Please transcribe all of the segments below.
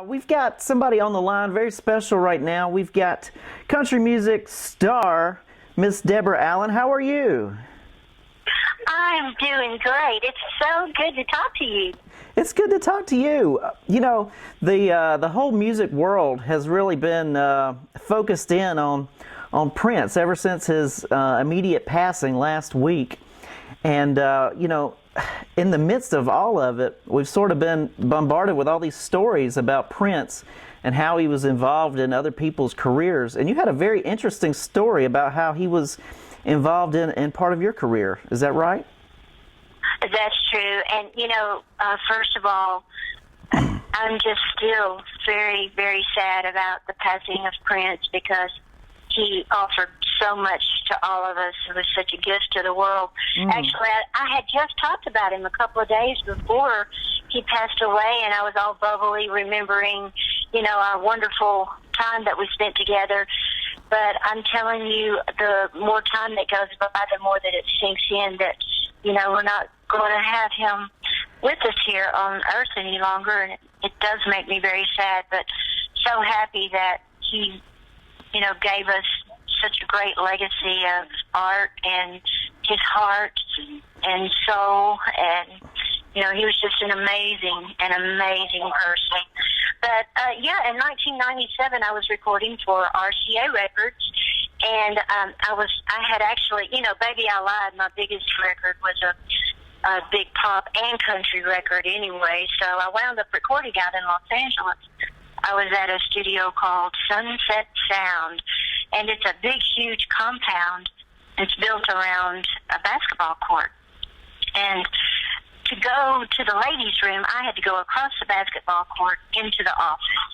We've got somebody on the line very special right now. We've got country music star Miss Deborah Allen. How are you? I'm doing great. It's so good to talk to you. It's good to talk to you. You know, the whole music world has really been focused in on Prince ever since his immediate passing last week. And you know, in the midst of all of it, we've sort of been bombarded with all these stories about Prince and how he was involved in other people's careers. And you had a very interesting story about how he was involved in part of your career. Is that right? That's true. And, you know, first of all, I'm just still very, very sad about the passing of Prince because he offered so much to all of us. It was such a gift to the world. Actually, I had just talked about him a couple of days before he passed away, and I was all bubbly remembering, you know, our wonderful time that we spent together. But I'm telling you, the more time that goes by, the more that it sinks in that, you know, we're not going to have him with us here on Earth any longer, and it does make me very sad, but so happy that he, you know, gave us such a great legacy of art and his heart and soul, and, you know, he was just an amazing person. But, yeah, in 1997, I was recording for RCA Records, and I had actually, you know, Baby I Lied, my biggest record was a big pop and country record anyway, so I wound up recording out in Los Angeles. I was at a studio called Sunset Sound, and it's a big, huge compound. It's built around a basketball court. And to go to the ladies' room, I had to go across the basketball court into the office.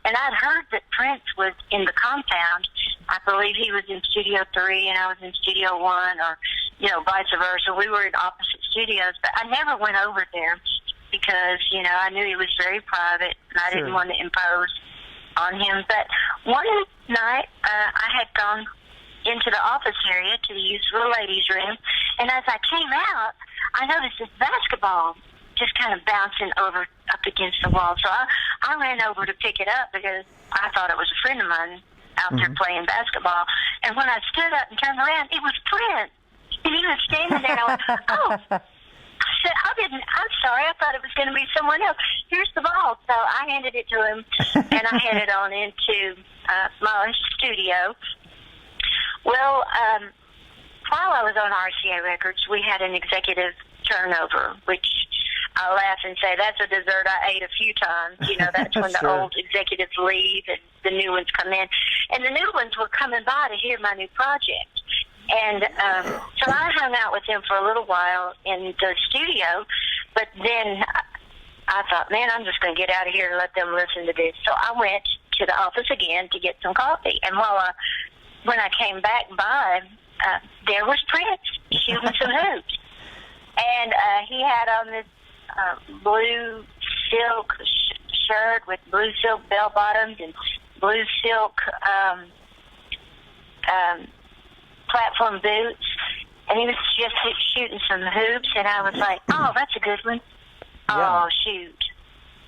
And I'd heard that Prince was in the compound. I believe he was in Studio 3 and I was in Studio 1, or, you know, vice versa. We were in opposite studios, but I never went over there because, you know, I knew he was very private and I didn't want to impose on him. But one night, I had gone into the office area to use the ladies' room, and as I came out, I noticed this basketball just kind of bouncing over up against the wall. So I ran over to pick it up because I thought it was a friend of mine out there playing basketball. And when I stood up and turned around, it was Prince. And he was standing there, and I went, oh. I said, I'm sorry, I thought it was going to be someone else. Here's the ball. So I handed it to him, and I headed on into my studio. Well, while I was on RCA Records, we had an executive turnover, which I laugh and say that's a dessert I ate a few times. You know, that's when the old executives leave and the new ones come in. And the new ones were coming by to hear my new project. And so I hung out with them for a little while in the studio, but then I thought, man, I'm just going to get out of here and let them listen to this. So I went to the office again to get some coffee. And when I came back by, there was Prince shooting some hoops. And he had on this blue silk shirt with blue silk bell bottoms and blue silk platform boots, and he was just shooting some hoops, and I was like, oh, that's a good one. Yeah. Oh, shoot.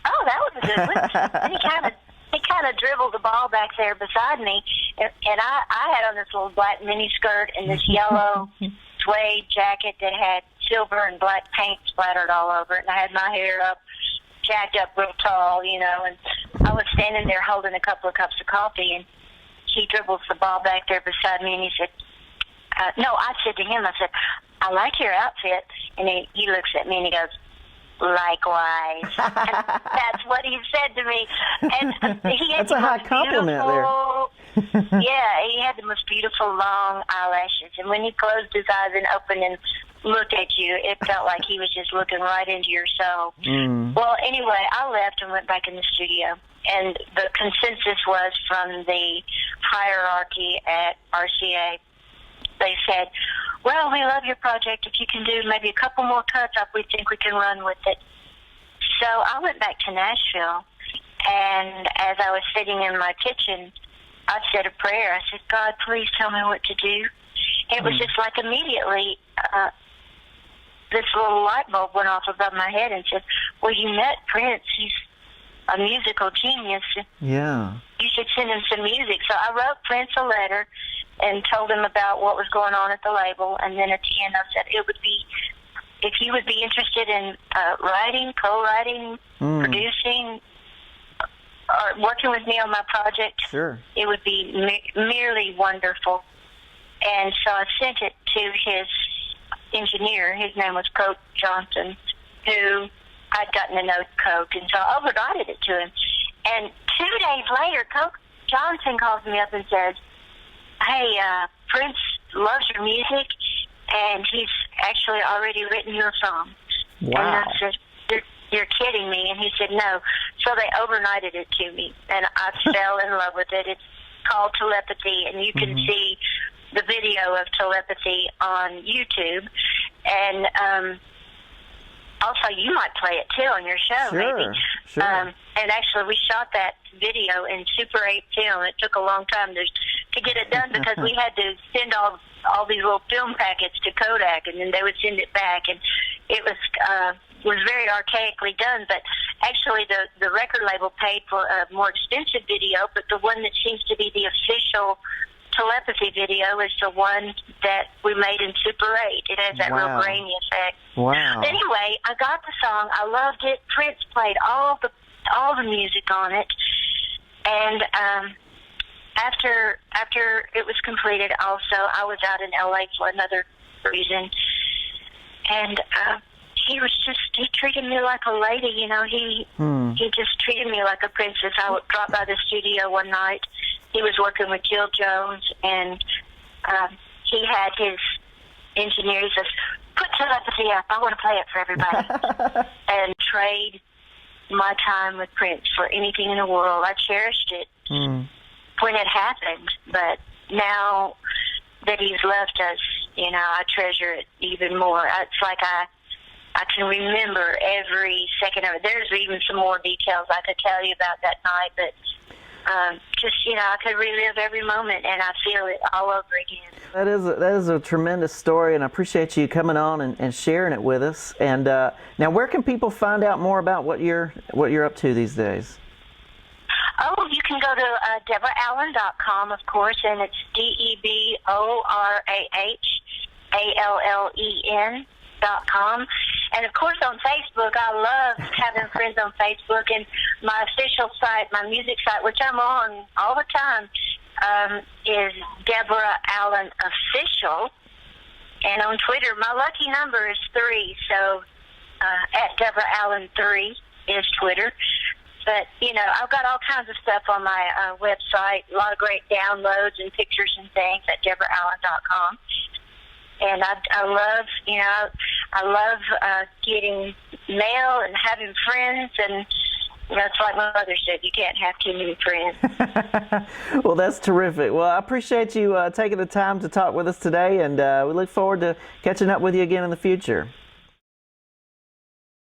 Oh, that was a good one. And he kind of dribbled the ball back there beside me, and I had on this little black mini skirt and this yellow suede jacket that had silver and black paint splattered all over it, and I had my hair up, jacked up real tall, you know, and I was standing there holding a couple of cups of coffee, and he dribbles the ball back there beside me, and he said, no, I said to him, I said, I like your outfit. And he looks at me and he goes, likewise. And that's what he said to me. And he had that's a high compliment there. Yeah, he had the most beautiful long eyelashes. And when he closed his eyes and opened and looked at you, it felt like he was just looking right into your soul. Well, anyway, I left and went back in the studio. And the consensus was from the hierarchy at RCA. They said, well, we love your project. If you can do maybe a couple more cuts up, we think we can run with it. So I went back to Nashville, and as I was sitting in my kitchen, I said a prayer. I said, God, please tell me what to do. It was just like immediately this little light bulb went off above my head and said, well, you met Prince. He's a musical genius. Yeah. You should send him some music. So I wrote Prince a letter and told him about what was going on at the label. And then at the end, I said it would be, if you would be interested in writing, co-writing, producing, or working with me on my project, Sure. it would be merely wonderful. And so I sent it to his engineer. His name was Coke Johnson, who I'd gotten to know Coke, and so I overnighted it to him. And 2 days later, Coke Johnson calls me up and says, "Hey, Prince loves your music, and he's actually already written your song." Wow. And I said, you're kidding me. And he said, no. So they overnighted it to me, and I fell in love with it. It's called Telepathy, and you can see the video of Telepathy on YouTube. And also, you might play it, too, on your show, Sure, maybe. sure. And actually, we shot that video in Super 8 film. It took a long time to get it done because we had to send all these little film packets to Kodak, and then they would send it back. And it was very archaically done, but actually the record label paid for a more expensive video, but the one that seems to be the official Telepathy video is the one that we made in Super 8. It has that real grainy effect. Wow. Anyway, I got the song. I loved it. Prince played all the music on it. And after it was completed, also, I was out in L.A. for another reason. And he treated me like a lady, you know. He just treated me like a princess. I would drop by the studio one night. He was working with Jill Jones, and he had his engineer. He says, "Put Telepathy up. I want to play it for everybody." And trade my time with Prince for anything in the world. I cherished it when it happened, but now that he's left us, you know, I treasure it even more. It's like I can remember every second of it. There's even some more details I could tell you about that night, but just, you know, I could relive every moment, and I feel it all over again. That is a tremendous story, and I appreciate you coming on and sharing it with us. And now, where can people find out more about what you're up to these days? Oh, you can go to DeborahAllen.com, of course, and it's DeborahAllen.com. And, of course, on Facebook, I love having friends on Facebook. And my official site, my music site, which I'm on all the time, is Deborah Allen Official. And on Twitter, my lucky number is 3. So at Deborah Allen 3 is Twitter. But, you know, I've got all kinds of stuff on my website, a lot of great downloads and pictures and things at DeborahAllen.com. And I love, you know, I love getting mail and having friends. And, you know, it's like my mother said, you can't have too many friends. Well, that's terrific. Well, I appreciate you taking the time to talk with us today, and we look forward to catching up with you again in the future.